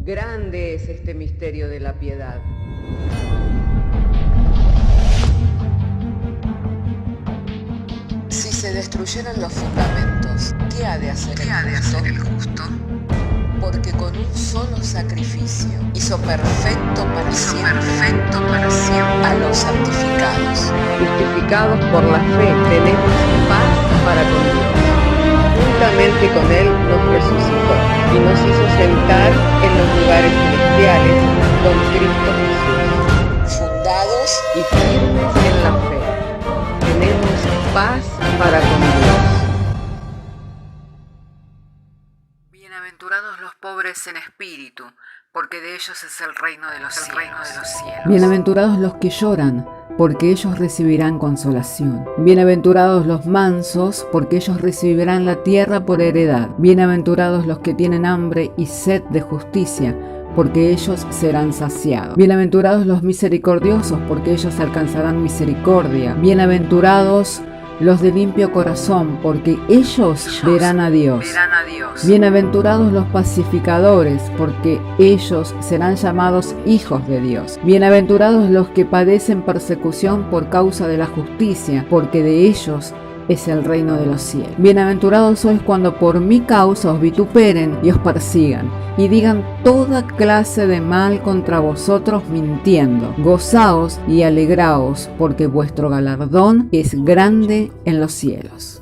Grande es este misterio de la piedad. Si se destruyeran los fundamentos, ¿qué ha de hacer el justo? Porque con un solo sacrificio hizo perfecto para siempre a los santificados. Justificados por la fe, tenemos paz para con Dios. Juntamente con Él nos resucitó y nos hizo sentar en los lugares celestiales con Cristo Jesús. Fundados Y firmes en la fe, tenemos paz para con Dios. Bienaventurados los pobres en espíritu, porque de ellos es el reino de los cielos. Bienaventurados los que lloran, porque ellos recibirán consolación. Bienaventurados los mansos, porque ellos recibirán la tierra por heredad. Bienaventurados los que tienen hambre y sed de justicia, porque ellos serán saciados. Bienaventurados los misericordiosos, porque ellos alcanzarán misericordia. Bienaventurados los de limpio corazón, porque ellos verán a Dios. Bienaventurados los pacificadores, porque ellos serán llamados hijos de Dios. Bienaventurados los que padecen persecución por causa de la justicia, porque de ellos es el reino de los cielos. Bienaventurados sois cuando por mi causa os vituperen y os persigan, y digan toda clase de mal contra vosotros mintiendo. Gozaos y alegraos, porque vuestro galardón es grande en los cielos.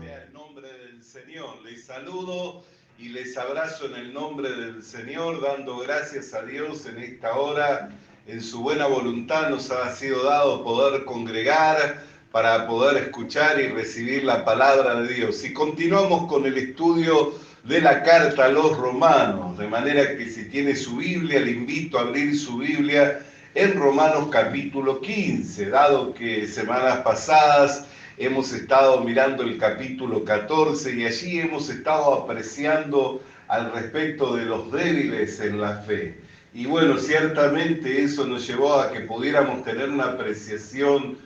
Sea el nombre del Señor. Les saludo y les abrazo en el nombre del Señor, dando gracias a Dios en esta hora. En su buena voluntad nos ha sido dado poder congregar para poder escuchar y recibir la palabra de Dios. Y continuamos con el estudio de la carta a los Romanos, de manera que si tiene su Biblia, le invito a abrir su Biblia en Romanos capítulo 15, dado que semanas pasadas hemos estado mirando el capítulo 14 y allí hemos estado apreciando al respecto de los débiles en la fe. Y bueno, ciertamente eso nos llevó a que pudiéramos tener una apreciación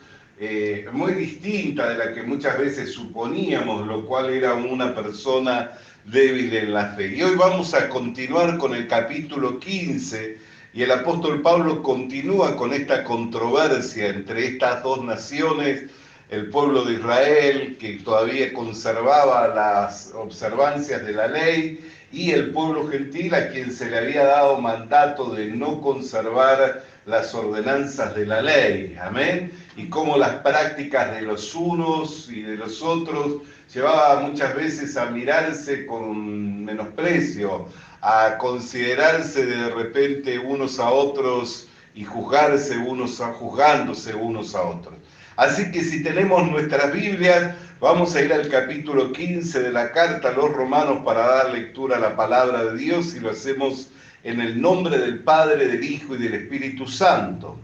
muy distinta de la que muchas veces suponíamos, lo cual era una persona débil en la fe. Y hoy vamos a continuar con el capítulo 15 y el apóstol Pablo continúa con esta controversia entre estas dos naciones, el pueblo de Israel, que todavía conservaba las observancias de la ley, y el pueblo gentil, a quien se le había dado mandato de no conservar las ordenanzas de la ley. Amén. Y cómo las prácticas de los unos y de los otros llevaba muchas veces a mirarse con menosprecio, a considerarse de repente unos a otros y juzgándose unos a otros. Así que si tenemos nuestras Biblias, vamos a ir al capítulo 15 de la carta a los Romanos para dar lectura a la palabra de Dios, y lo hacemos en el nombre del Padre, del Hijo y del Espíritu Santo.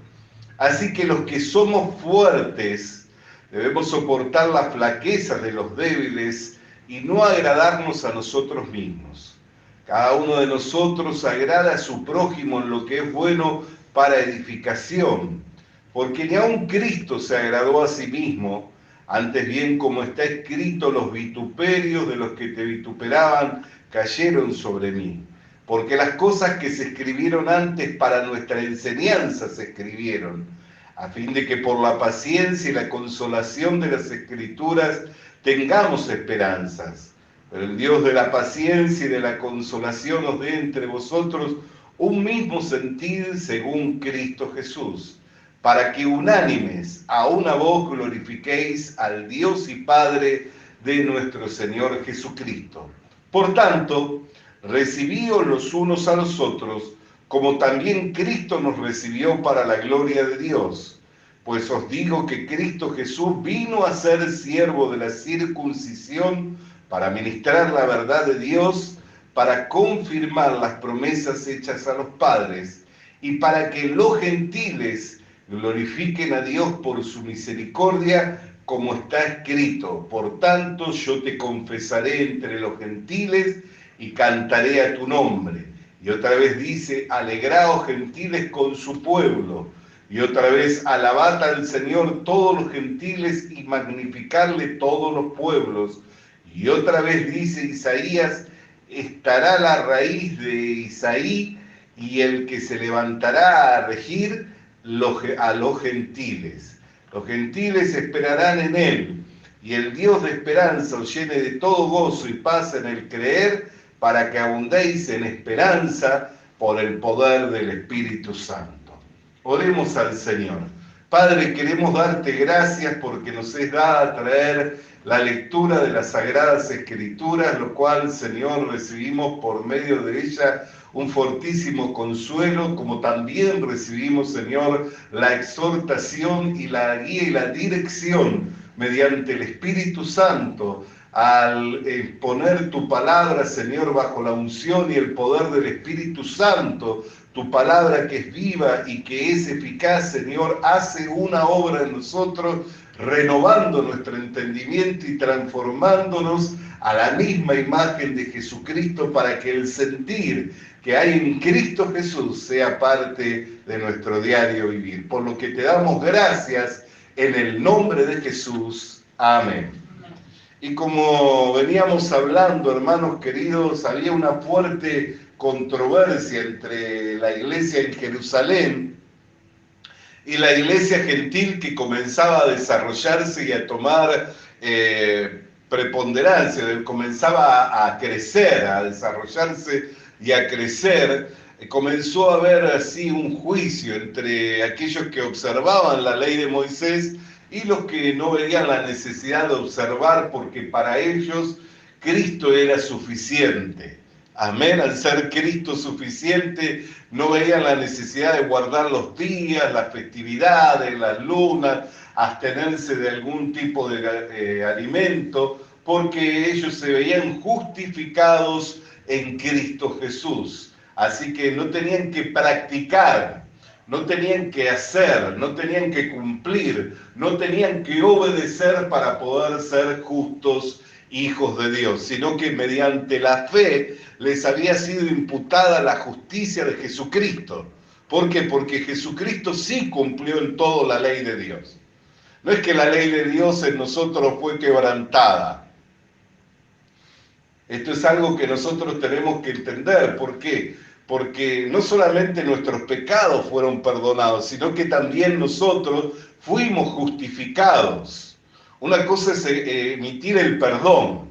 Así que los que somos fuertes debemos soportar las flaquezas de los débiles y no agradarnos a nosotros mismos. Cada uno de nosotros agrada a su prójimo en lo que es bueno para edificación, porque ni aun Cristo se agradó a sí mismo. Antes bien, como está escrito, los vituperios de los que te vituperaban cayeron sobre mí. Porque las cosas que se escribieron antes para nuestra enseñanza se escribieron, a fin de que por la paciencia y la consolación de las Escrituras tengamos esperanzas. Pero el Dios de la paciencia y de la consolación os dé entre vosotros un mismo sentir según Cristo Jesús, para que unánimes a una voz glorifiquéis al Dios y Padre de nuestro Señor Jesucristo. Por tanto, recibíos los unos a los otros, como también Cristo nos recibió para la gloria de Dios. Pues os digo que Cristo Jesús vino a ser siervo de la circuncisión para ministrar la verdad de Dios, para confirmar las promesas hechas a los padres, y para que los gentiles glorifiquen a Dios por su misericordia, como está escrito: por tanto yo te confesaré entre los gentiles y cantaré a tu nombre. Y otra vez dice: alegraos gentiles con su pueblo, Y otra vez, alabad al Señor todos los gentiles y magnificarle todos los pueblos. Y otra vez dice Isaías, estará la raíz de Isaí y el que se levantará a regir a los gentiles. Los gentiles esperarán en él, y el Dios de esperanza os llene de todo gozo y paz en el creer, para que abundéis en esperanza por el poder del Espíritu Santo. Oremos al Señor. Padre, queremos darte gracias porque nos es dada traer la lectura de las Sagradas Escrituras, lo cual, Señor, recibimos por medio de ella un fortísimo consuelo, como también recibimos, Señor, la exhortación y la guía y la dirección mediante el Espíritu Santo al exponer tu palabra, Señor, bajo la unción y el poder del Espíritu Santo. Tu palabra que es viva y que es eficaz, Señor, hace una obra en nosotros, renovando nuestro entendimiento y transformándonos a la misma imagen de Jesucristo, para que el sentir que hay en Cristo Jesús sea parte de nuestro diario vivir. Por lo que te damos gracias en el nombre de Jesús. Amén. Y como veníamos hablando, hermanos queridos, había una fuerte controversia entre la iglesia en Jerusalén y la iglesia gentil que comenzaba a desarrollarse y a tomar preponderancia, comenzaba a crecer, a desarrollarse y a crecer. Comenzó a haber así un juicio entre aquellos que observaban la ley de Moisés y los que no veían la necesidad de observar, porque para ellos Cristo era suficiente. Amén, al ser Cristo suficiente, no veían la necesidad de guardar los días, las festividades, las lunas, abstenerse de algún tipo de alimento, porque ellos se veían justificados en Cristo Jesús. Así que no tenían que practicar, no tenían que hacer, no tenían que cumplir, no tenían que obedecer para poder ser justos hijos de Dios, sino que mediante la fe les había sido imputada la justicia de Jesucristo. ¿Por qué? Porque Jesucristo sí cumplió en todo la ley de Dios. No es que la ley de Dios en nosotros fue quebrantada. Esto es algo que nosotros tenemos que entender. ¿Por qué? Porque no solamente nuestros pecados fueron perdonados, sino que también nosotros fuimos justificados. Una cosa es emitir el perdón.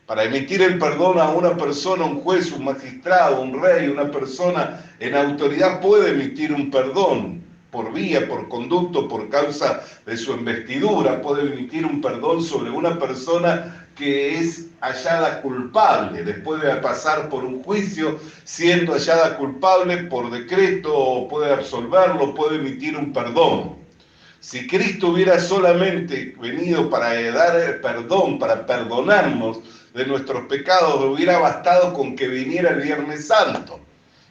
Para emitir el perdón a una persona, un juez, un magistrado, un rey, una persona en autoridad puede emitir un perdón por vía, por conducto, por causa de su investidura, puede emitir un perdón sobre una persona que es hallada culpable, después de pasar por un juicio, siendo hallada culpable por decreto, puede absolverlo, puede emitir un perdón. Si Cristo hubiera solamente venido para dar el perdón, para perdonarnos de nuestros pecados, hubiera bastado con que viniera el Viernes Santo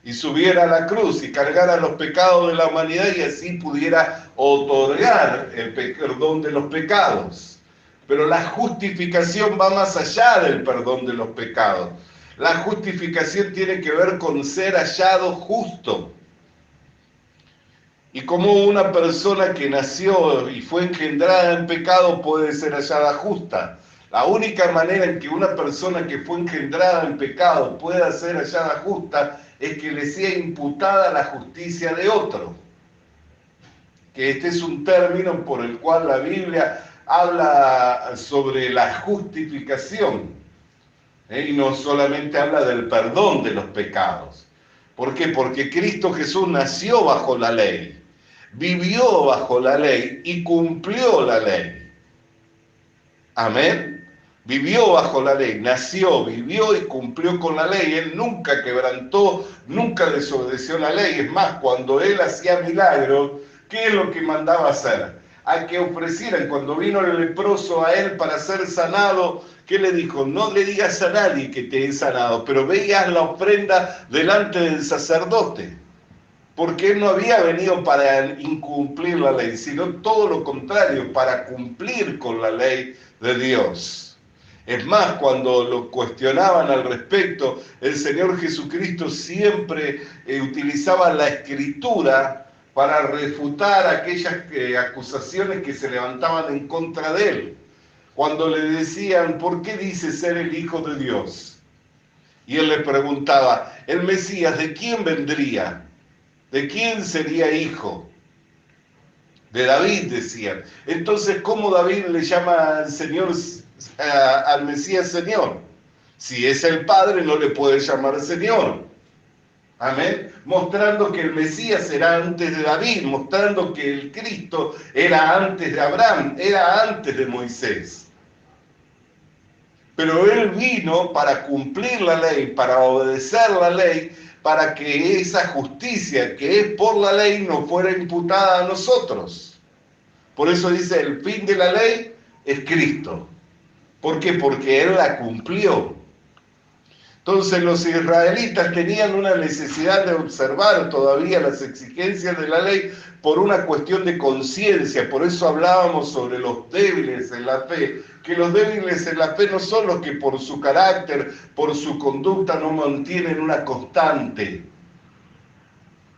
y subiera a la cruz y cargara los pecados de la humanidad y así pudiera otorgar el perdón de los pecados. Pero la justificación va más allá del perdón de los pecados. La justificación tiene que ver con ser hallado justo. Y como una persona que nació y fue engendrada en pecado puede ser hallada justa. La única manera en que una persona que fue engendrada en pecado pueda ser hallada justa es que le sea imputada la justicia de otro. Que este es un término por el cual la Biblia habla sobre la justificación. Y no solamente habla del perdón de los pecados. ¿Por qué? Porque Cristo Jesús nació bajo la ley, vivió bajo la ley y cumplió la ley. Amén. Vivió bajo la ley, nació, vivió y cumplió con la ley. Él nunca quebrantó, nunca desobedeció la ley. Es más, cuando él hacía milagros, ¿qué es lo que mandaba hacer? A que ofrecieran. Cuando vino el leproso a él para ser sanado, ¿qué le dijo? No le digas a nadie que te he sanado, pero ve y haz la ofrenda delante del sacerdote. Porque él no había venido para incumplir la ley, sino todo lo contrario, para cumplir con la ley de Dios. Es más, cuando lo cuestionaban al respecto, el Señor Jesucristo siempre utilizaba la Escritura para refutar aquellas acusaciones que se levantaban en contra de él. Cuando le decían, ¿por qué dice ser el Hijo de Dios? Y él le preguntaba, el Mesías, ¿de quién vendría? ¿De quién sería hijo? De David, decían. Entonces, ¿cómo David le llama al Señor, al Mesías Señor? Si es el Padre, no le puede llamar Señor. Amén. Mostrando que el Mesías era antes de David, mostrando que el Cristo era antes de Abraham, era antes de Moisés. Pero él vino para cumplir la ley, para obedecer la ley, para que esa justicia que es por la ley no fuera imputada a nosotros. Por eso dice, el fin de la ley es Cristo. ¿Por qué? Porque él la cumplió. Entonces los israelitas tenían una necesidad de observar todavía las exigencias de la ley por una cuestión de conciencia. Por eso hablábamos sobre los débiles en la fe, que los débiles en la fe no son los que por su carácter, por su conducta no mantienen una constante.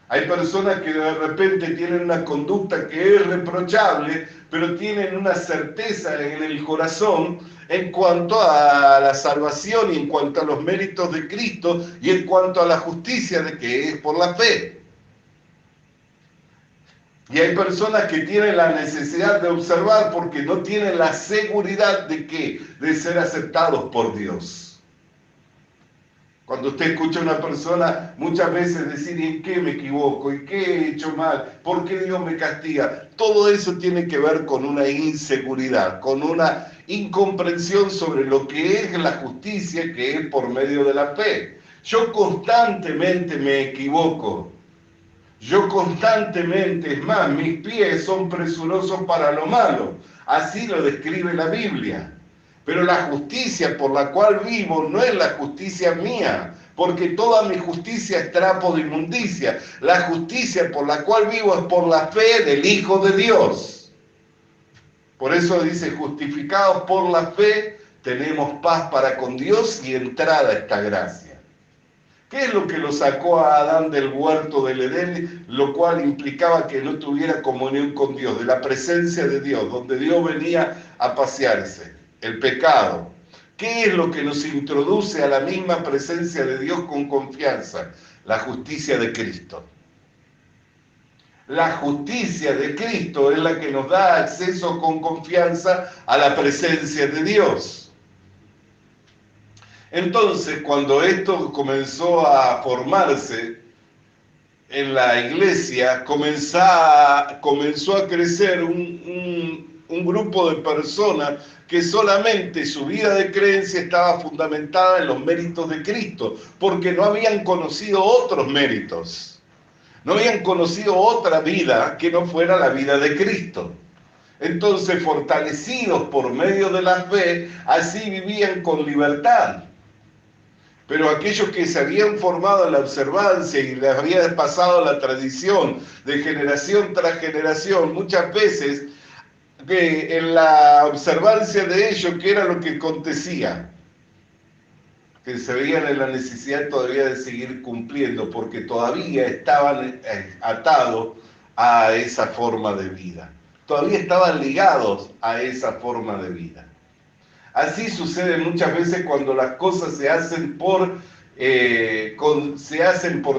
Hay personas que de repente tienen una conducta que es reprochable, pero tienen una certeza en el corazón en cuanto a la salvación y en cuanto a los méritos de Cristo y en cuanto a la justicia de que es por la fe. Y hay personas que tienen la necesidad de observar porque no tienen la seguridad de que de ser aceptados por Dios. Cuando usted escucha a una persona muchas veces decir, ¿en qué me equivoco? ¿En qué he hecho mal? ¿Por qué Dios me castiga? Todo eso tiene que ver con una inseguridad, con una incomprensión sobre lo que es la justicia que es por medio de la fe. Yo constantemente me equivoco. Yo constantemente, es más, mis pies son presurosos para lo malo. Así lo describe la Biblia. Pero la justicia por la cual vivo no es la justicia mía, porque toda mi justicia es trapo de inmundicia. La justicia por la cual vivo es por la fe del Hijo de Dios. Por eso dice, justificados por la fe, tenemos paz para con Dios y entrada a esta gracia. ¿Qué es lo que lo sacó a Adán del huerto del Edén? Lo cual implicaba que no tuviera comunión con Dios, de la presencia de Dios, donde Dios venía a pasearse. El pecado. ¿Qué es lo que nos introduce a la misma presencia de Dios con confianza? La justicia de Cristo. La justicia de Cristo es la que nos da acceso con confianza a la presencia de Dios. Entonces, cuando esto comenzó a formarse en la iglesia, comenzó a crecer un grupo de personas que solamente su vida de creencia estaba fundamentada en los méritos de Cristo, porque no habían conocido otros méritos, no habían conocido otra vida que no fuera la vida de Cristo. Entonces, fortalecidos por medio de la fe, así vivían con libertad. Pero aquellos que se habían formado en la observancia y les había pasado la tradición de generación tras generación, muchas veces que en la observancia de ellos, ¿qué era lo que acontecía? Que se veían en la necesidad todavía de seguir cumpliendo, porque todavía estaban atados a esa forma de vida. Todavía estaban ligados a esa forma de vida. Así sucede muchas veces cuando las cosas se hacen por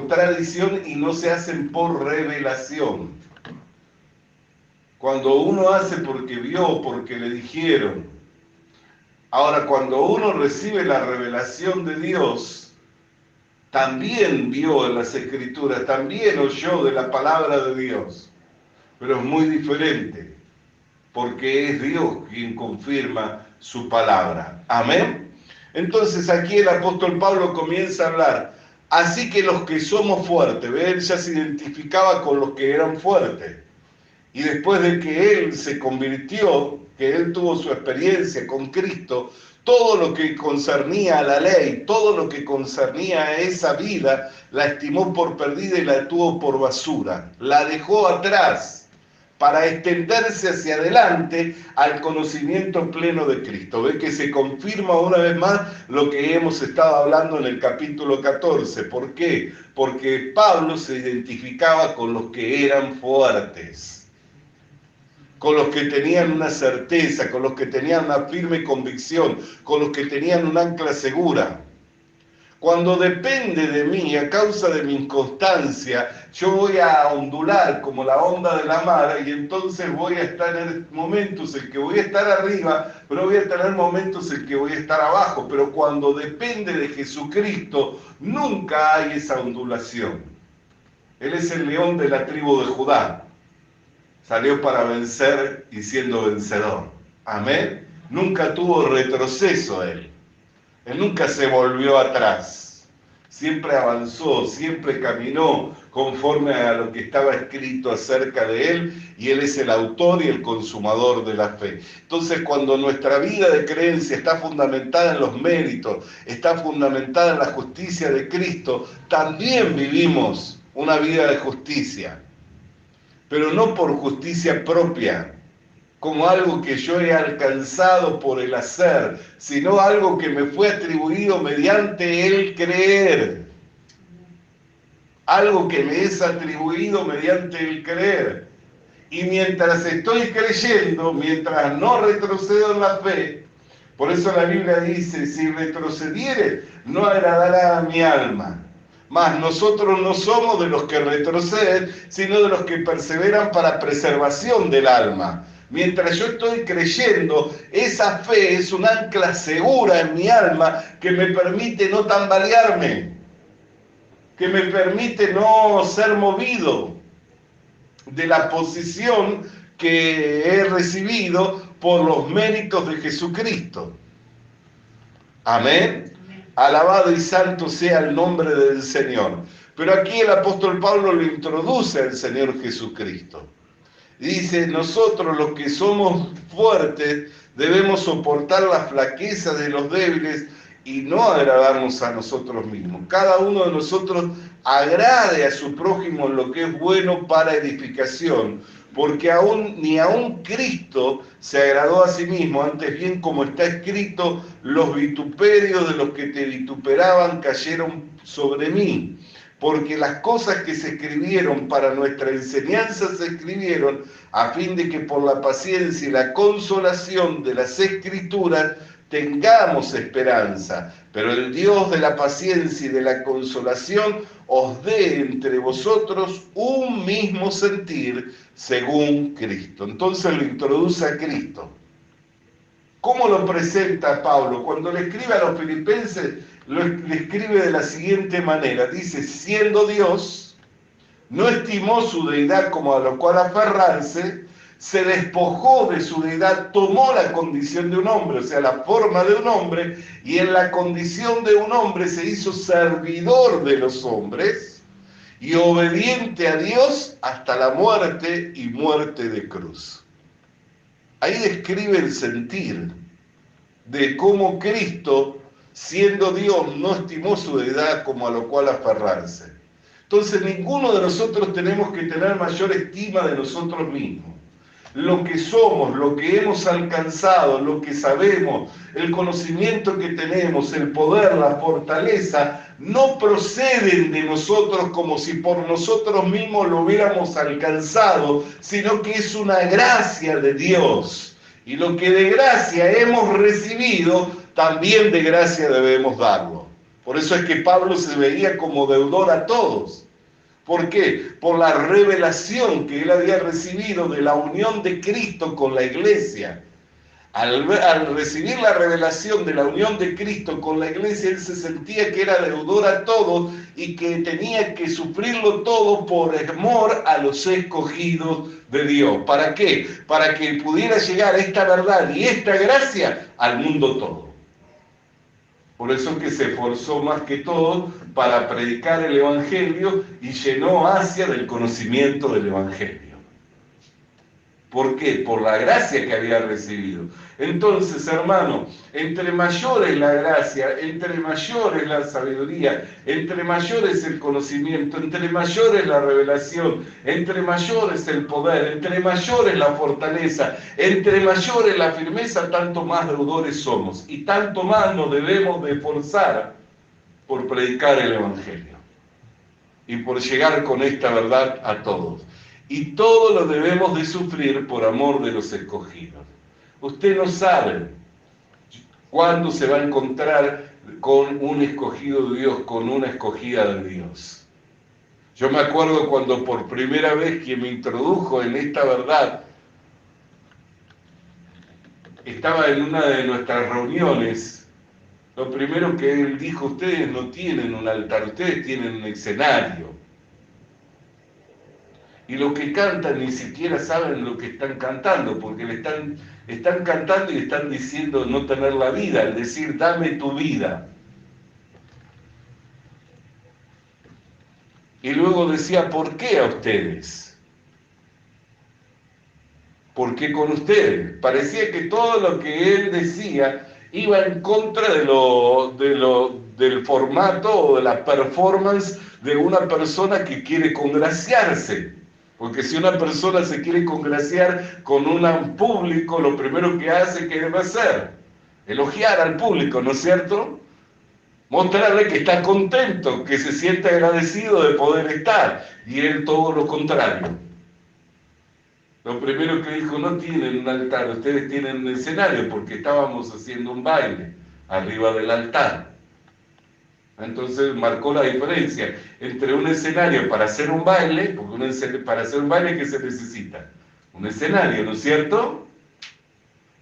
tradición y no se hacen por revelación. Cuando uno hace porque vio, porque le dijeron. Ahora, cuando uno recibe la revelación de Dios, también vio en las Escrituras, también oyó de la palabra de Dios. Pero es muy diferente, porque es Dios quien confirma su palabra. Amén. Entonces aquí el apóstol Pablo comienza a hablar. Así que los que somos fuertes, ¿ve? Él ya se identificaba con los que eran fuertes. Y después de que él se convirtió, que él tuvo su experiencia con Cristo, todo lo que concernía a la ley, todo lo que concernía a esa vida, la estimó por perdida y la tuvo por basura. La dejó atrás para extenderse hacia adelante al conocimiento pleno de Cristo. Ve que se confirma una vez más lo que hemos estado hablando en el capítulo 14. ¿Por qué? Porque Pablo se identificaba con los que eran fuertes, con los que tenían una certeza, con los que tenían una firme convicción, con los que tenían un ancla segura. Cuando depende de mí, a causa de mi inconstancia, yo voy a ondular como la onda de la mar y entonces voy a estar en momentos en que voy a estar arriba, pero voy a tener momentos en que voy a estar abajo. Pero cuando depende de Jesucristo, nunca hay esa ondulación. Él es el león de la tribu de Judá. Salió para vencer y siendo vencedor. Amén. Nunca tuvo retroceso él. Él nunca se volvió atrás, siempre avanzó, siempre caminó conforme a lo que estaba escrito acerca de él, y él es el autor y el consumador de la fe. Entonces, cuando nuestra vida de creencia está fundamentada en los méritos, está fundamentada en la justicia de Cristo, también vivimos una vida de justicia, pero no por justicia propia, como algo que yo he alcanzado por el hacer, sino algo que me fue atribuido mediante el creer. Algo que me es atribuido mediante el creer. Y mientras estoy creyendo, mientras no retrocedo en la fe, por eso la Biblia dice, si retrocediere, no agradará a mi alma. Mas nosotros no somos de los que retroceden, sino de los que perseveran para preservación del alma. Mientras yo estoy creyendo, esa fe es un ancla segura en mi alma que me permite no tambalearme, que me permite no ser movido de la posición que he recibido por los méritos de Jesucristo. Amén. Alabado y santo sea el nombre del Señor. Pero aquí el apóstol Pablo lo introduce al Señor Jesucristo. Dice, nosotros los que somos fuertes debemos soportar la flaqueza de los débiles y no agradarnos a nosotros mismos. Cada uno de nosotros agrade a su prójimo en lo que es bueno para edificación, porque ni aun Cristo se agradó a sí mismo, antes bien como está escrito, los vituperios de los que te vituperaban cayeron sobre mí. Porque las cosas que se escribieron para nuestra enseñanza se escribieron a fin de que por la paciencia y la consolación de las Escrituras tengamos esperanza. Pero el Dios de la paciencia y de la consolación os dé entre vosotros un mismo sentir según Cristo. Entonces lo introduce a Cristo. ¿Cómo lo presenta Pablo? Cuando le escribe a los filipenses, le escribe de la siguiente manera. Dice, siendo Dios, no estimó su deidad como a lo cual aferrarse, se despojó de su deidad, tomó la condición de un hombre, o sea, la forma de un hombre, y en la condición de un hombre se hizo servidor de los hombres y obediente a Dios hasta la muerte y muerte de cruz. Ahí describe el sentir de cómo Cristo, siendo Dios, no estimó su deidad como a lo cual aferrarse. Entonces, ninguno de nosotros tenemos que tener mayor estima de nosotros mismos. Lo que somos, lo que hemos alcanzado, lo que sabemos, el conocimiento que tenemos, el poder, la fortaleza, no proceden de nosotros como si por nosotros mismos lo hubiéramos alcanzado, sino que es una gracia de Dios. Y lo que de gracia hemos recibido, también de gracia debemos darlo. Por eso es que Pablo se veía como deudor a todos. ¿Por qué? Por la revelación que él había recibido de la unión de Cristo con la iglesia. Al recibir la revelación de la unión de Cristo con la iglesia, él se sentía que era deudor a todos y que tenía que sufrirlo todo por amor a los escogidos de Dios. ¿Para qué? Para que pudiera llegar esta verdad y esta gracia al mundo todo. Por eso que se esforzó más que todo para predicar el Evangelio y llenó Asia del conocimiento del Evangelio. ¿Por qué? Por la gracia que había recibido. Entonces, hermano, entre mayor es la gracia, entre mayor es la sabiduría, entre mayor es el conocimiento, entre mayor es la revelación, entre mayor es el poder, entre mayor es la fortaleza, entre mayor es la firmeza, tanto más deudores somos y tanto más nos debemos de esforzar por predicar el Evangelio y por llegar con esta verdad a todos. Y todo lo debemos de sufrir por amor de los escogidos. Usted no sabe cuándo se va a encontrar con un escogido de Dios, con una escogida de Dios. Yo me acuerdo cuando por primera vez quien me introdujo en esta verdad, estaba en una de nuestras reuniones, lo primero que él dijo: ustedes no tienen un altar, ustedes tienen un escenario. Y los que cantan ni siquiera saben lo que están cantando, porque le están cantando y están diciendo no tener la vida, es decir, dame tu vida. Y luego decía, ¿por qué a ustedes? ¿Por qué con ustedes? Parecía que todo lo que él decía iba en contra del formato o de la performance de una persona que quiere congraciarse. Porque si una persona se quiere congraciar con un público, lo primero que hace, ¿qué debe hacer? Elogiar al público, ¿no es cierto? Mostrarle que está contento, que se siente agradecido de poder estar. Y él todo lo contrario. Lo primero que dijo: no tienen un altar, ustedes tienen un escenario, porque estábamos haciendo un baile arriba del altar. Entonces marcó la diferencia entre un escenario para hacer un baile, porque para hacer un baile, ¿qué se necesita? Un escenario, ¿no es cierto?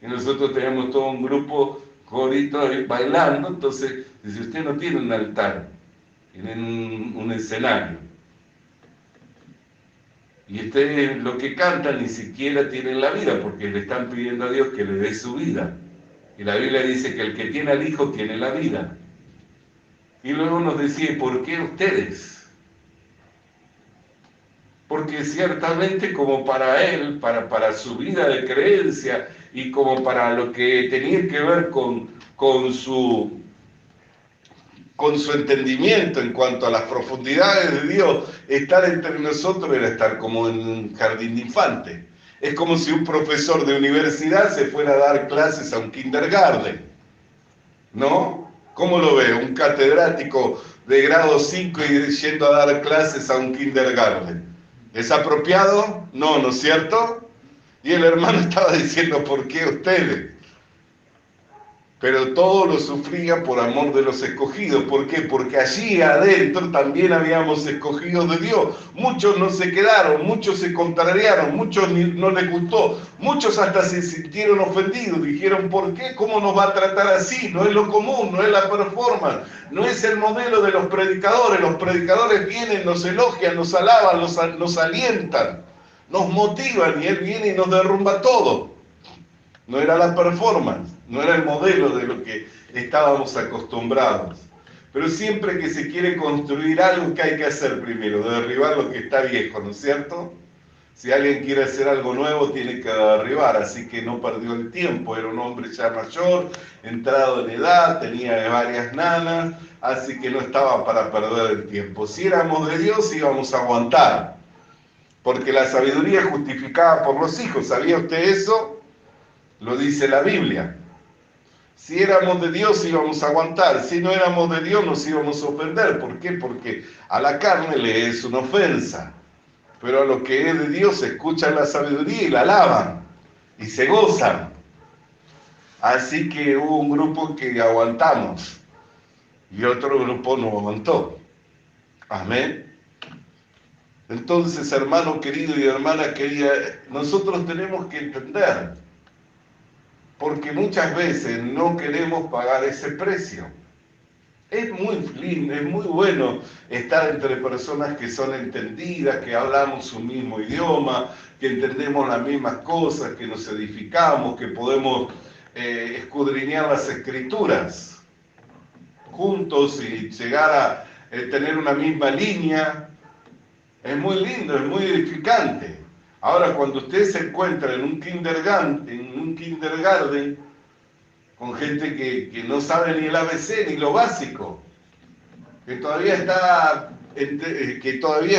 Y nosotros teníamos todo un grupo corito ahí bailando. Entonces dice: usted no tiene un altar, tienen un escenario. Y ustedes lo que cantan ni siquiera tienen la vida, porque le están pidiendo a Dios que le dé su vida. Y la Biblia dice que el que tiene al Hijo tiene la vida. Y luego nos decía: ¿por qué ustedes? Porque ciertamente, como para él, para su vida de creencia y como para lo que tenía que ver con su entendimiento en cuanto a las profundidades de Dios, estar entre nosotros era estar como en un jardín de infantes. Es como si un profesor de universidad se fuera a dar clases a un kindergarten, ¿no? ¿Cómo lo ve? Un catedrático de grado 5 y yendo a dar clases a un kindergarten. ¿Es apropiado? No, ¿no es cierto? Y el hermano estaba diciendo: ¿por qué ustedes? Pero todo lo sufría por amor de los escogidos. ¿Por qué? Porque allí adentro también habíamos escogidos de Dios. Muchos no se quedaron, muchos se contrariaron, muchos no les gustó, muchos hasta se sintieron ofendidos. Dijeron: ¿por qué? ¿Cómo nos va a tratar así? No es lo común, no es la performance, no es el modelo de los predicadores. Los predicadores vienen, nos elogian, nos alaban, nos alientan, nos motivan, y él viene y nos derrumba todo. No era la performance, no era el modelo de lo que estábamos acostumbrados. Pero siempre que se quiere construir algo, ¿qué hay que hacer primero? Derribar lo que está viejo, ¿no es cierto? Si alguien quiere hacer algo nuevo, tiene que derribar. Así que no perdió el tiempo. Era un hombre ya mayor, entrado en edad, tenía varias nanas, así que no estaba para perder el tiempo. Si éramos de Dios, íbamos a aguantar, porque la sabiduría es justificada por los hijos. ¿Sabía usted eso? Lo dice la Biblia. Si éramos de Dios íbamos a aguantar, si no éramos de Dios nos íbamos a ofender. ¿Por qué? Porque a la carne le es una ofensa, pero a lo que es de Dios escuchan la sabiduría y la alaban y se gozan. Así que hubo un grupo que aguantamos y otro grupo no aguantó. Amén. Entonces, hermano querido y hermana querida, nosotros tenemos que entender, porque muchas veces no queremos pagar ese precio. Es muy lindo, es muy bueno estar entre personas que son entendidas, que hablamos un mismo idioma, que entendemos las mismas cosas, que nos edificamos, que podemos escudriñar las escrituras juntos y llegar a tener una misma línea. Es muy lindo, es muy edificante. Ahora, cuando usted se encuentra en un kindergarten con gente que no sabe ni el ABC ni lo básico, que todavía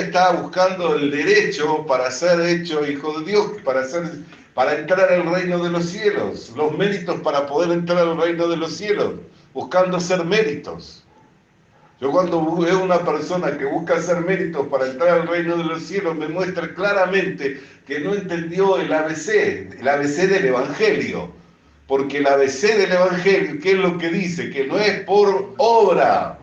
está buscando el derecho para ser hecho hijo de Dios, para entrar al reino de los cielos, los méritos para poder entrar al reino de los cielos, buscando hacer méritos. Yo cuando veo una persona que busca hacer méritos para entrar al reino de los cielos, me muestra claramente que no entendió el ABC del Evangelio. Porque el ABC del Evangelio, ¿qué es lo que dice? Que no es por obra,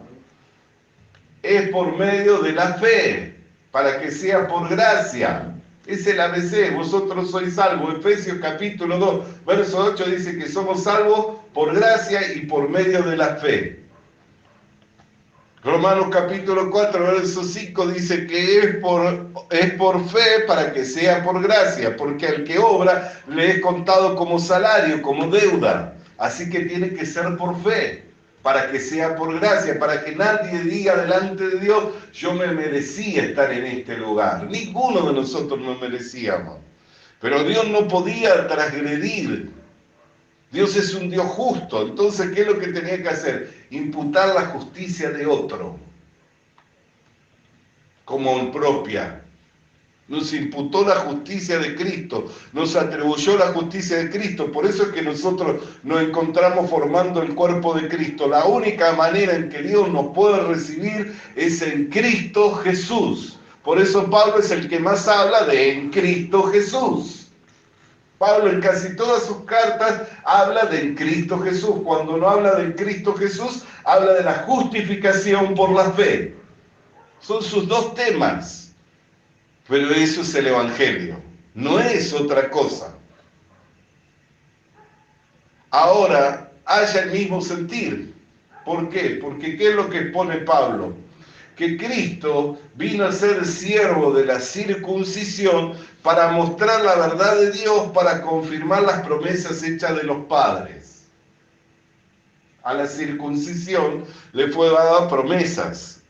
es por medio de la fe, para que sea por gracia. Es el ABC, vosotros sois salvos. Efesios capítulo 2, verso 8 dice que somos salvos por gracia y por medio de la fe. Romanos capítulo 4, verso 5 dice que es por fe para que sea por gracia, porque al que obra le es contado como salario, como deuda. Así que tiene que ser por fe, para que sea por gracia, para que nadie diga delante de Dios, yo me merecía estar en este lugar. Ninguno de nosotros nos merecíamos. Pero Dios no podía transgredir. Dios es un Dios justo. Entonces, ¿qué es lo que tenía que hacer? Imputar la justicia de otro como propia. Nos imputó la justicia de Cristo, nos atribuyó la justicia de Cristo. Por eso es que nosotros nos encontramos formando el cuerpo de Cristo. La única manera en que Dios nos puede recibir es en Cristo Jesús. Por eso Pablo es el que más habla de en Cristo Jesús. Pablo en casi todas sus cartas habla de en Cristo Jesús. Cuando no habla de en Cristo Jesús, habla de la justificación por la fe. Son sus dos temas. Pero eso es el Evangelio, no es otra cosa. Ahora, haya el mismo sentir. ¿Por qué? Porque ¿qué es lo que expone Pablo? Que Cristo vino a ser siervo de la circuncisión para mostrar la verdad de Dios, para confirmar las promesas hechas de los padres. A la circuncisión le fue dada promesas,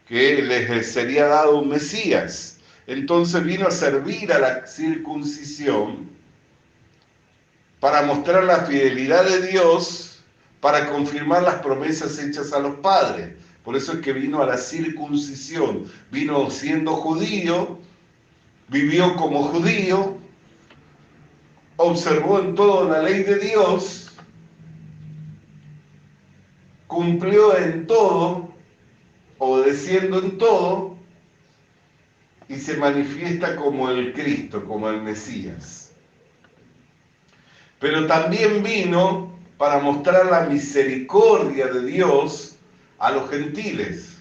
que les sería dado un Mesías. Entonces vino a servir a la circuncisión para mostrar la fidelidad de Dios, para confirmar las promesas hechas a los padres. Por eso es que vino a la circuncisión. Vino siendo judío, vivió como judío, observó en todo la ley de Dios, cumplió en todo, obedeciendo en todo, y se manifiesta como el Cristo, como el Mesías. Pero también vino para mostrar la misericordia de Dios a los gentiles.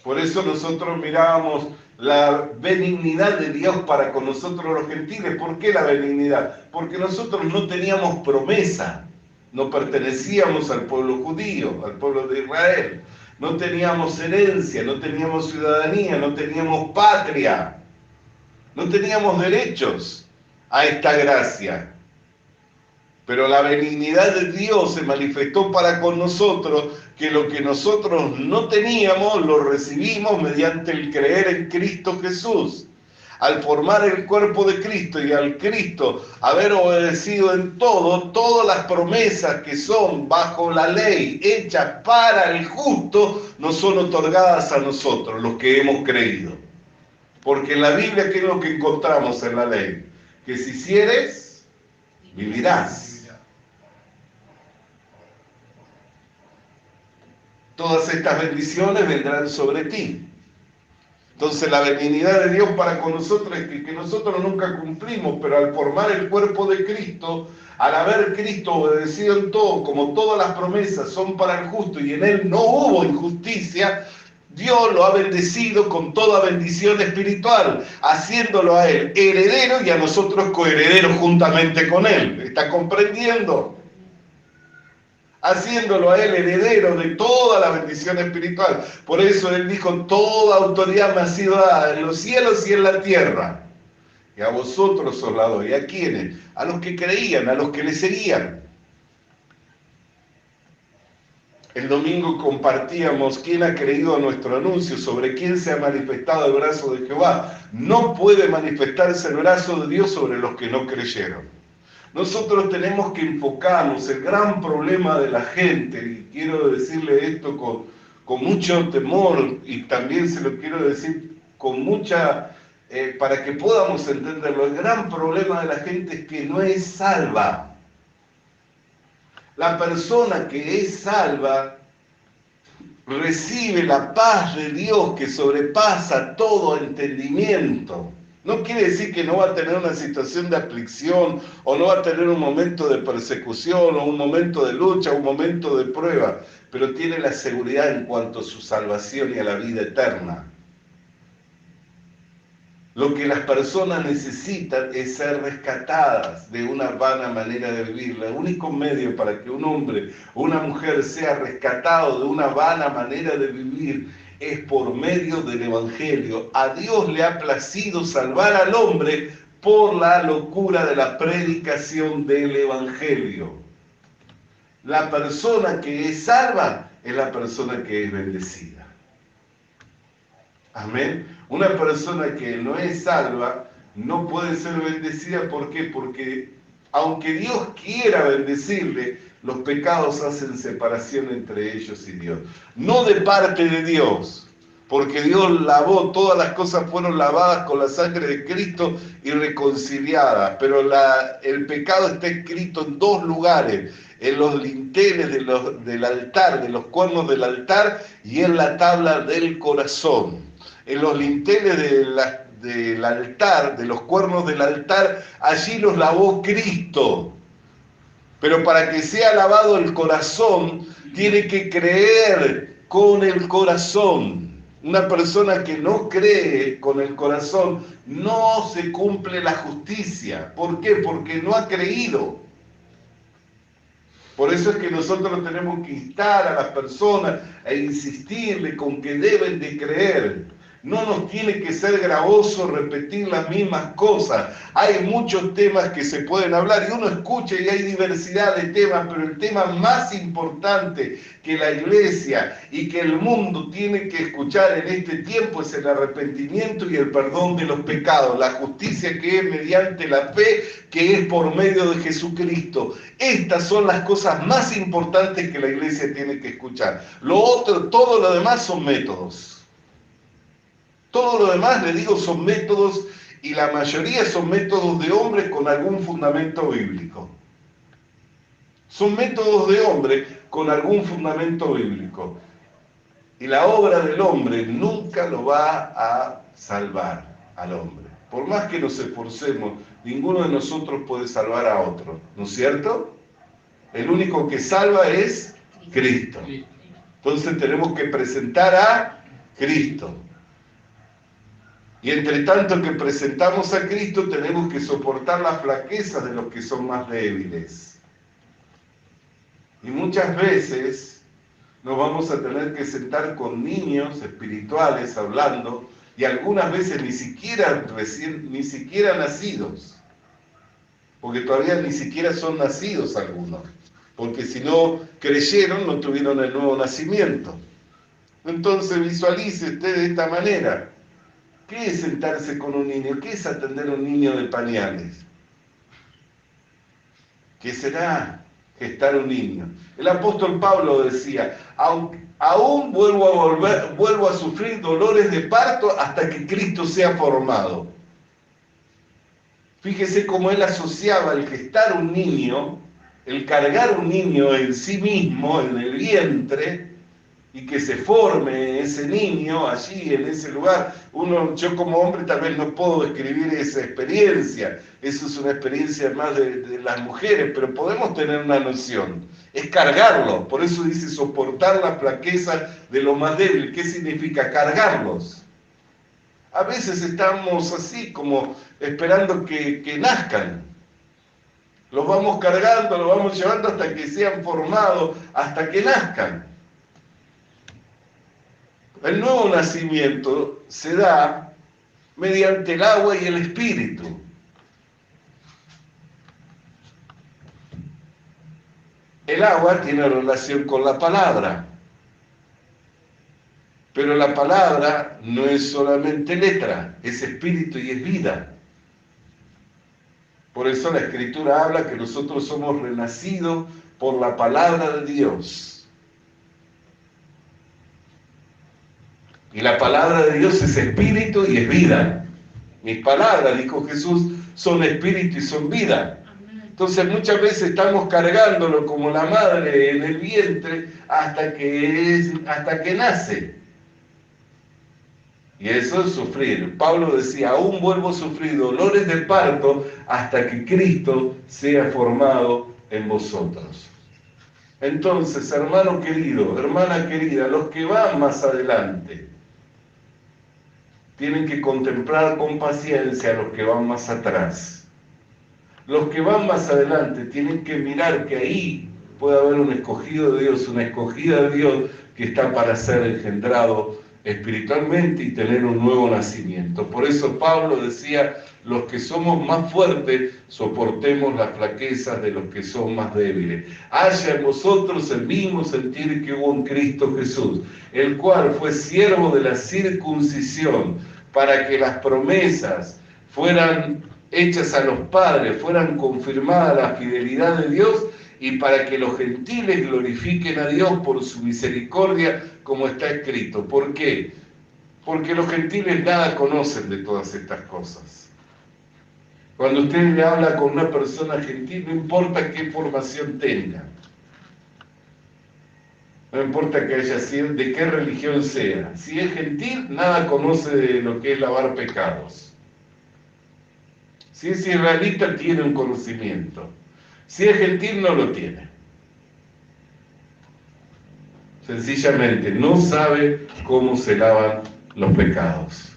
Por eso nosotros mirábamos la benignidad de Dios para con nosotros los gentiles. ¿Por qué la benignidad? Porque nosotros no teníamos promesa, no pertenecíamos al pueblo judío, al pueblo de Israel. No teníamos herencia, no teníamos ciudadanía, no teníamos patria, no teníamos derechos a esta gracia. Pero la benignidad de Dios se manifestó para con nosotros, que lo que nosotros no teníamos lo recibimos mediante el creer en Cristo Jesús. Al formar el cuerpo de Cristo y al Cristo haber obedecido en todo, todas las promesas que son bajo la ley, hechas para el justo, nos son otorgadas a nosotros, los que hemos creído. Porque en la Biblia, ¿qué es lo que encontramos en la ley? Que si hicieres, vivirás. Todas estas bendiciones vendrán sobre ti. Entonces la benignidad de Dios para con nosotros es que nosotros nunca cumplimos, pero al formar el cuerpo de Cristo, al haber Cristo obedecido en todo, como todas las promesas son para el justo y en él no hubo injusticia, Dios lo ha bendecido con toda bendición espiritual, haciéndolo a él heredero y a nosotros coherederos juntamente con él. ¿Está comprendiendo? Haciéndolo a él heredero de toda la bendición espiritual. Por eso él dijo, toda autoridad me ha sido dada en los cielos y en la tierra. Y a vosotros os la doy. ¿A quiénes? A los que creían, a los que le seguían. El domingo compartíamos quién ha creído a nuestro anuncio, sobre quién se ha manifestado el brazo de Jehová. No puede manifestarse el brazo de Dios sobre los que no creyeron. Nosotros tenemos que enfocarnos. El gran problema de la gente, y quiero decirle esto con mucho temor, y también se lo quiero decir con mucha, para que podamos entenderlo, el gran problema de la gente es que no es salva. La persona que es salva recibe la paz de Dios que sobrepasa todo entendimiento. No quiere decir que no va a tener una situación de aflicción, o no va a tener un momento de persecución, o un momento de lucha, o un momento de prueba, pero tiene la seguridad en cuanto a su salvación y a la vida eterna. Lo que las personas necesitan es ser rescatadas de una vana manera de vivir. El único medio para que un hombre o una mujer sea rescatado de una vana manera de vivir es por medio del Evangelio. A Dios le ha placido salvar al hombre por la locura de la predicación del Evangelio. La persona que es salva es la persona que es bendecida. Amén. Una persona que no es salva no puede ser bendecida. ¿Por qué? Porque aunque Dios quiera bendecirle, los pecados hacen separación entre ellos y Dios. No de parte de Dios, porque Dios lavó, todas las cosas fueron lavadas con la sangre de Cristo y reconciliadas. Pero el pecado está escrito en dos lugares: en los linteles del altar, de los cuernos del altar, y en la tabla del corazón. En los linteles del altar, de los cuernos del altar, allí los lavó Cristo. Pero para que sea lavado el corazón, tiene que creer con el corazón. Una persona que no cree con el corazón, no se cumple la justicia. ¿Por qué? Porque no ha creído. Por eso es que nosotros tenemos que instar a las personas e insistirle con que deben de creer. No nos tiene que ser gravoso repetir las mismas cosas. Hay muchos temas que se pueden hablar y uno escucha y hay diversidad de temas, pero el tema más importante que la iglesia y que el mundo tiene que escuchar en este tiempo es el arrepentimiento y el perdón de los pecados, la justicia que es mediante la fe, que es por medio de Jesucristo. Estas son las cosas más importantes que la iglesia tiene que escuchar. Lo otro, todo lo demás son métodos. Todo lo demás, le digo, son métodos, y la mayoría son métodos de hombres con algún fundamento bíblico. Son métodos de hombre con algún fundamento bíblico. Y la obra del hombre nunca lo va a salvar al hombre. Por más que nos esforcemos, ninguno de nosotros puede salvar a otro, ¿no es cierto? El único que salva es Cristo. Entonces tenemos que presentar a Cristo. Y entre tanto que presentamos a Cristo, tenemos que soportar las flaquezas de los que son más débiles. Y muchas veces nos vamos a tener que sentar con niños espirituales hablando, y algunas veces ni siquiera nacidos, porque todavía ni siquiera son nacidos algunos, porque si no creyeron, no tuvieron el nuevo nacimiento. Entonces visualice usted de esta manera. ¿Qué es sentarse con un niño? ¿Qué es atender a un niño de pañales? ¿Qué será gestar un niño? El apóstol Pablo decía, aún vuelvo a sufrir dolores de parto hasta que Cristo sea formado. Fíjese cómo él asociaba el gestar un niño, el cargar un niño en sí mismo, en el vientre, y que se forme ese niño allí, en ese lugar. Yo como hombre tal vez no puedo describir esa experiencia, eso es una experiencia más de las mujeres, pero podemos tener una noción, es cargarlo. Por eso dice soportar la flaqueza de lo más débil. ¿Qué significa cargarlos? A veces estamos así como esperando que nazcan. Los vamos cargando, los vamos llevando hasta que sean formados, hasta que nazcan. El nuevo nacimiento se da mediante el agua y el espíritu. El agua tiene relación con la palabra, pero la palabra no es solamente letra, es espíritu y es vida. Por eso la Escritura habla que nosotros somos renacidos por la palabra de Dios. Y la palabra de Dios es espíritu y es vida. Mis palabras, dijo Jesús, son espíritu y son vida. Entonces muchas veces estamos cargándolo como la madre en el vientre hasta que nace. Y eso es sufrir. Pablo decía, aún vuelvo a sufrir dolores de parto hasta que Cristo sea formado en vosotros. Entonces, hermano querido, hermana querida, los que van más adelante tienen que contemplar con paciencia a los que van más atrás. Los que van más adelante tienen que mirar que ahí puede haber un escogido de Dios, una escogida de Dios que está para ser engendrado espiritualmente y tener un nuevo nacimiento. Por eso Pablo decía, los que somos más fuertes, soportemos las flaquezas de los que son más débiles. Haya en vosotros el mismo sentir que hubo en Cristo Jesús, el cual fue siervo de la circuncisión, para que las promesas fueran hechas a los padres, fueran confirmadas la fidelidad de Dios, y para que los gentiles glorifiquen a Dios por su misericordia, como está escrito. ¿Por qué? Porque los gentiles nada conocen de todas estas cosas. Cuando usted le habla con una persona gentil, no importa qué formación tenga, no importa que haya sido, de qué religión sea, si es gentil, nada conoce de lo que es lavar pecados. Si es israelita, tiene un conocimiento. Si es gentil, no lo tiene. Sencillamente, no sabe cómo se lavan los pecados.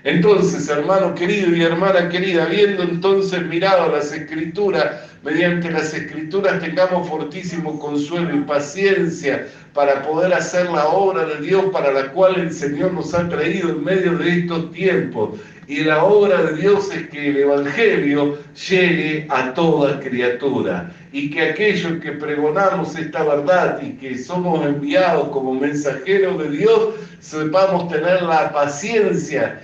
Entonces, hermano querido y hermana querida, habiendo entonces mirado las Escrituras, mediante las Escrituras tengamos fortísimo consuelo y paciencia para poder hacer la obra de Dios para la cual el Señor nos ha traído en medio de estos tiempos. Y la obra de Dios es que el Evangelio llegue a toda criatura, y que aquellos que pregonamos esta verdad y que somos enviados como mensajeros de Dios, sepamos tener la paciencia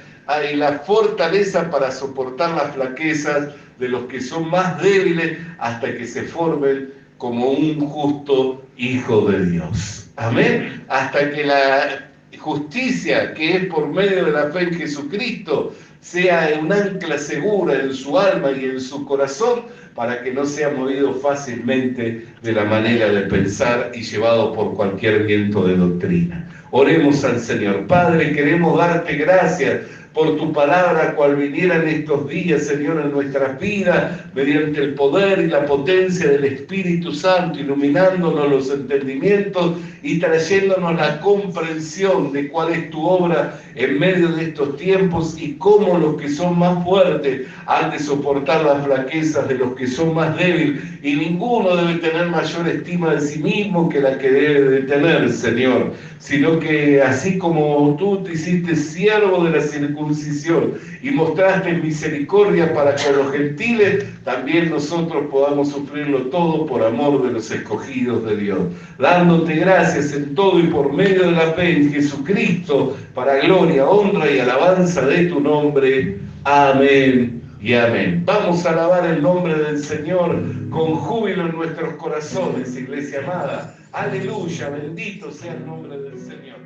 y la fortaleza para soportar las flaquezas de los que son más débiles hasta que se formen como un justo Hijo de Dios. Amén. Hasta que la justicia, que es por medio de la fe en Jesucristo, sea un ancla segura en su alma y en su corazón, para que no sea movido fácilmente de la manera de pensar y llevado por cualquier viento de doctrina. Oremos al Señor. Padre, queremos darte gracias por tu palabra, cual viniera en estos días, Señor, en nuestras vidas, mediante el poder y la potencia del Espíritu Santo, iluminándonos los entendimientos y trayéndonos la comprensión de cuál es tu obra en medio de estos tiempos y cómo los que son más fuertes han de soportar las flaquezas de los que son más débiles, y ninguno debe tener mayor estima de sí mismo que la que debe de tener, Señor, sino que así como tú te hiciste siervo de la circuncisión y mostraste misericordia para con los gentiles, también nosotros podamos sufrirlo todo por amor de los escogidos de Dios, dándote gracias en todo y por medio de la fe en Jesucristo, para gloria, honra y alabanza de tu nombre. Amén y amén. Vamos a alabar el nombre del Señor con júbilo en nuestros corazones, iglesia amada. Aleluya, bendito sea el nombre del Señor.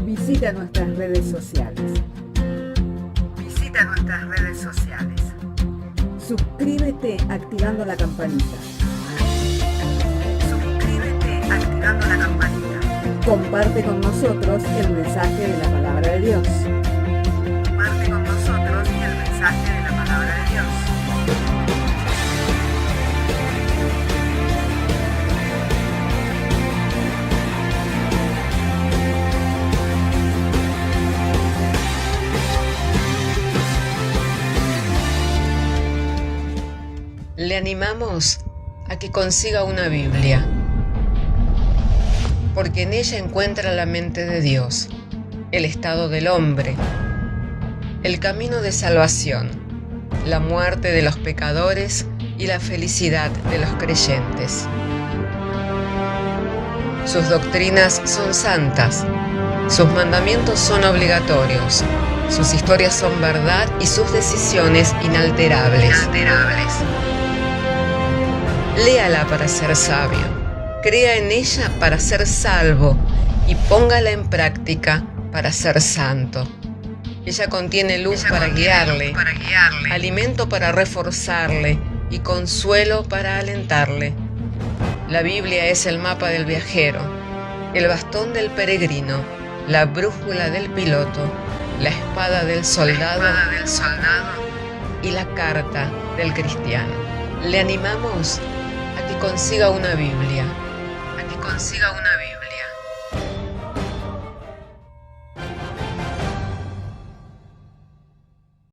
Visita nuestras redes sociales. Suscríbete activando la campanita. Comparte con nosotros el mensaje de la palabra de Dios. Le animamos a que consiga una Biblia, porque en ella encuentra la mente de Dios, el estado del hombre, el camino de salvación, la muerte de los pecadores y la felicidad de los creyentes. Sus doctrinas son santas, sus mandamientos son obligatorios, sus historias son verdad y sus decisiones inalterables. Léala para ser sabio, crea en ella para ser salvo y póngala en práctica para ser santo. Ella contiene luz para guiarle, alimento para reforzarle y consuelo para alentarle. La Biblia es el mapa del viajero, el bastón del peregrino, la brújula del piloto, la espada del soldado y la carta del cristiano. Le animamos a que consiga una Biblia,